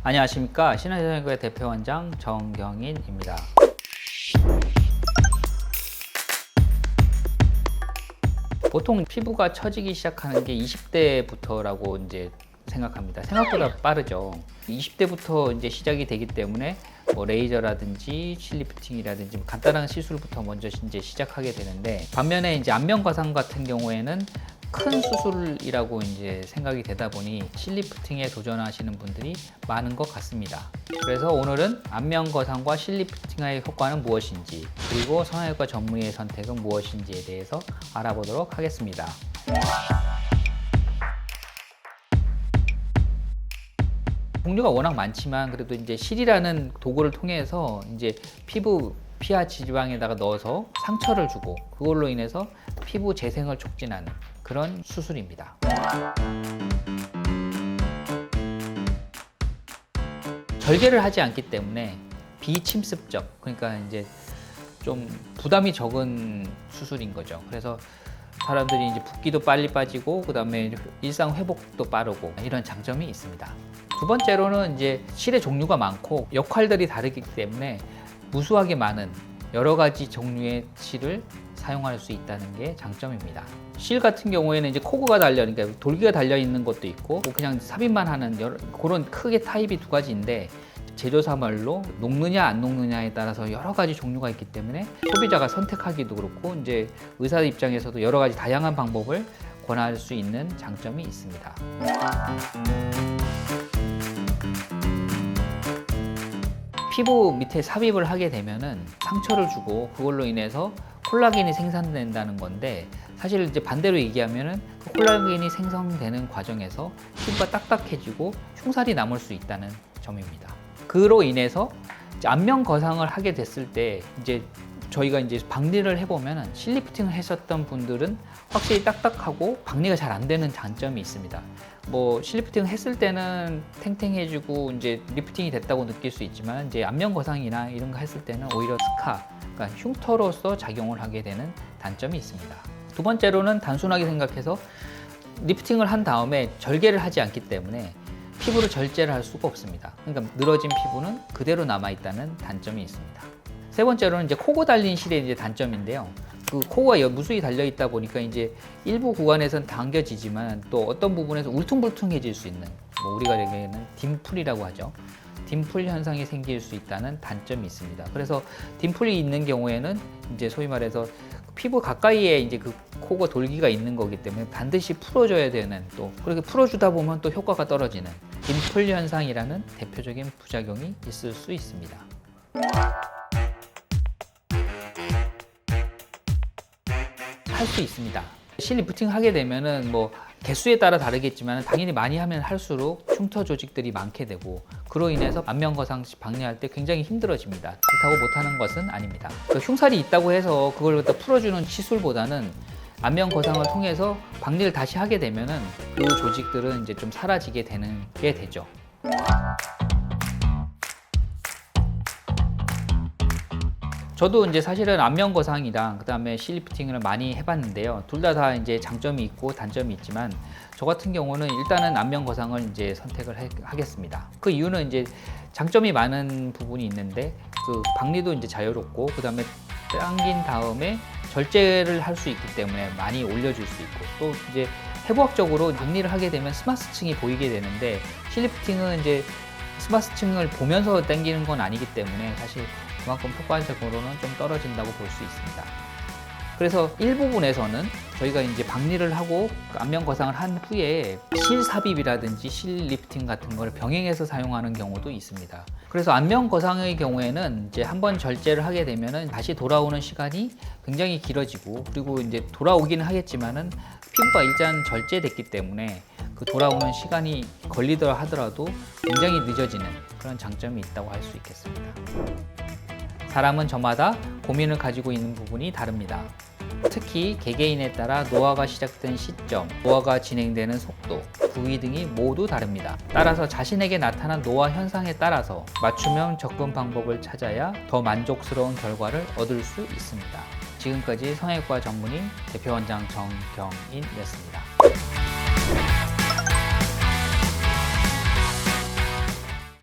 안녕하십니까. 신한성형외과 대표원장 정경인입니다. 보통 피부가 처지기 시작하는 게 20대부터라고 이제 생각합니다. 생각보다 빠르죠. 20대부터 이제 시작이 되기 때문에 뭐 레이저라든지 실리프팅이라든지 간단한 시술부터 먼저 이제 시작하게 되는데, 반면에 이제 안면 거상 같은 경우에는 큰 수술이라고 이제 생각이 되다 보니 실리프팅에 도전하시는 분들이 많은 것 같습니다. 그래서 오늘은 안면 거상과 실리프팅의 효과는 무엇인지, 그리고 성형외과 전문의의 선택은 무엇인지에 대해서 알아보도록 하겠습니다. 종류가 워낙 많지만 그래도 이제 실이라는 도구를 통해서 이제 피하 지방에다가 넣어서 상처를 주고 그걸로 인해서 피부 재생을 촉진하는 그런 수술입니다. 절개를 하지 않기 때문에 비침습적, 그러니까 이제 좀 부담이 적은 수술인 거죠. 그래서 사람들이 이제 붓기도 빨리 빠지고 그다음에 일상 회복도 빠르고 이런 장점이 있습니다. 두 번째로는 이제 실의 종류가 많고 역할들이 다르기 때문에 무수하게 많은 여러 가지 종류의 실을 사용할 수 있다는 게 장점입니다. 실 같은 경우에는 이제 코그가 그러니까 돌기가 달려 있는 것도 있고 그냥 삽입만 하는 그런 크게 타입이 두 가지인데, 제조사말로 녹느냐 안 녹느냐에 따라서 여러 가지 종류가 있기 때문에 소비자가 선택하기도 그렇고 이제 의사 입장에서도 여러 가지 다양한 방법을 권할 수 있는 장점이 있습니다. 피부 밑에 삽입을 하게 되면은 상처를 주고 그걸로 인해서 콜라겐이 생산된다는 건데, 사실 이제 반대로 얘기하면은 그 콜라겐이 생성되는 과정에서 피부가 딱딱해지고 흉살이 남을 수 있다는 점입니다. 그로 인해서 이제 안면 거상을 하게 됐을 때 이제 저희가 이제 박리를 해보면은 실리프팅을 하셨던 분들은 확실히 딱딱하고 박리가 잘 안 되는 장점이 있습니다. 뭐 실리프팅 했을 때는 탱탱해지고 이제 리프팅이 됐다고 느낄 수 있지만, 이제 안면 거상이나 이런 거 했을 때는 오히려 그러니까 흉터로서 작용을 하게 되는 단점이 있습니다. 두 번째로는 단순하게 생각해서 리프팅을 한 다음에 절개를 하지 않기 때문에 피부를 절제를 할 수가 없습니다. 그러니까 늘어진 피부는 그대로 남아 있다는 단점이 있습니다. 세 번째로는 이제 코고 달린 실의 이제 단점인데요. 그 코가 무수히 달려 있다 보니까 이제 일부 구간에서는 당겨지지만 또 어떤 부분에서 울퉁불퉁해질 수 있는, 뭐 우리가 얘기하는 딤플이라고 하죠. 딤플 현상이 생길 수 있다는 단점이 있습니다. 그래서 딤플이 있는 경우에는 이제 소위 말해서 피부 가까이에 이제 그 코가 돌기가 있는 거기 때문에 반드시 풀어줘야 되는, 또 그렇게 풀어주다 보면 또 효과가 떨어지는 딤플 현상이라는 대표적인 부작용이 있을 수 있습니다. 할 수 있습니다. 실리프팅 하게 되면은 뭐 개수에 따라 다르겠지만 당연히 많이 하면 할수록 흉터 조직들이 많게 되고, 그로 인해서 안면 거상 박리할 때 굉장히 힘들어집니다. 그렇다고 못하는 것은 아닙니다. 흉살이 있다고 해서 그걸 갖다 풀어주는 시술보다는 안면 거상을 통해서 박리를 다시 하게 되면은 그 조직들은 이제 좀 사라지게 되는 게 되죠. 저도 이제 사실은 안면 거상이랑 그다음에 실리프팅을 많이 해봤는데요. 둘 다 이제 장점이 있고 단점이 있지만, 저 같은 경우는 일단은 안면 거상을 이제 선택을 하겠습니다. 그 이유는 이제 장점이 많은 부분이 있는데, 그 박리도 이제 자유롭고 그다음에 당긴 다음에 절제를 할 수 있기 때문에 많이 올려줄 수 있고, 또 이제 해부학적으로 박리를 하게 되면 스마스층이 보이게 되는데, 실리프팅은 이제 스마스층을 보면서 당기는 건 아니기 때문에 사실 그만큼 효과적으로는 좀 떨어진다고 볼 수 있습니다. 그래서 일부분에서는 저희가 이제 박리를 하고 안면 거상을 한 후에 실 삽입이라든지 실 리프팅 같은 걸 병행해서 사용하는 경우도 있습니다. 그래서 안면 거상의 경우에는 이제 한번 절제를 하게 되면은 다시 돌아오는 시간이 굉장히 길어지고, 그리고 이제 돌아오기는 하겠지만은 피부가 일단 절제됐기 때문에 그 돌아오는 시간이 걸리더라 하더라도 굉장히 늦어지는 그런 장점이 있다고 할 수 있겠습니다. 사람은 저마다 고민을 가지고 있는 부분이 다릅니다. 특히 개개인에 따라 노화가 시작된 시점, 노화가 진행되는 속도, 부위 등이 모두 다릅니다. 따라서 자신에게 나타난 노화 현상에 따라서 맞춤형 접근 방법을 찾아야 더 만족스러운 결과를 얻을 수 있습니다. 지금까지 성형외과 전문의 대표원장 정경인이었습니다.